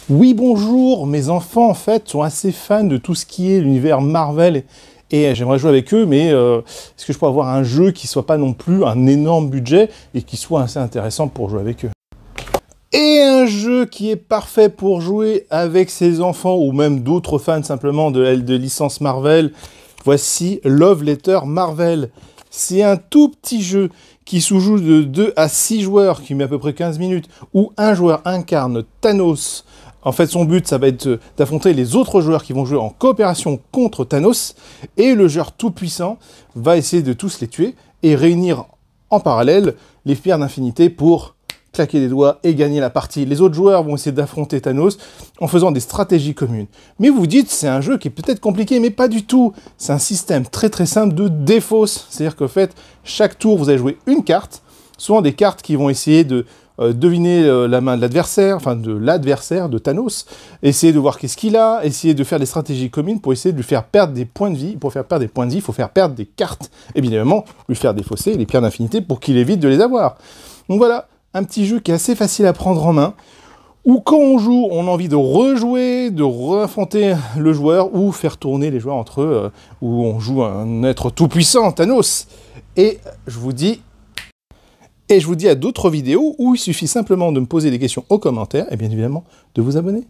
Oui, bonjour, mes enfants en fait sont assez fans de tout ce qui est l'univers Marvel et j'aimerais jouer avec eux, mais est-ce que je pourrais avoir un jeu qui soit pas non plus un énorme budget et qui soit assez intéressant pour jouer avec eux? Et un jeu qui est parfait pour jouer avec ses enfants ou même d'autres fans simplement de licence Marvel, voici Love Letter Marvel. C'est un tout petit jeu qui se joue de 2 à 6 joueurs, qui met à peu près 15 minutes, où un joueur incarne Thanos. En fait, son but, ça va être d'affronter les autres joueurs qui vont jouer en coopération contre Thanos, et le joueur tout-puissant va essayer de tous les tuer et réunir en parallèle les pierres d'infinité pour claquer des doigts et gagner la partie. Les autres joueurs vont essayer d'affronter Thanos en faisant des stratégies communes. Mais vous dites, c'est un jeu qui est peut-être compliqué, mais pas du tout. C'est un système très très simple de défausse. C'est-à-dire qu'en fait, chaque tour, vous allez jouer une carte, souvent des cartes qui vont essayer de deviner la main de l'adversaire, enfin de l'adversaire, de Thanos, essayer de voir qu'est-ce qu'il a, essayer de faire des stratégies communes pour essayer de lui faire perdre des points de vie. Pour faire perdre des points de vie, il faut faire perdre des cartes. Et bien évidemment, lui faire défausser les pierres d'infinité pour qu'il évite de les avoir. Donc voilà, un petit jeu qui est assez facile à prendre en main, où quand on joue, on a envie de rejouer, de réaffronter le joueur, ou faire tourner les joueurs entre eux, où on joue un être tout-puissant, Thanos. Et je vous dis à d'autres vidéos où il suffit simplement de me poser des questions aux commentaires et bien évidemment de vous abonner.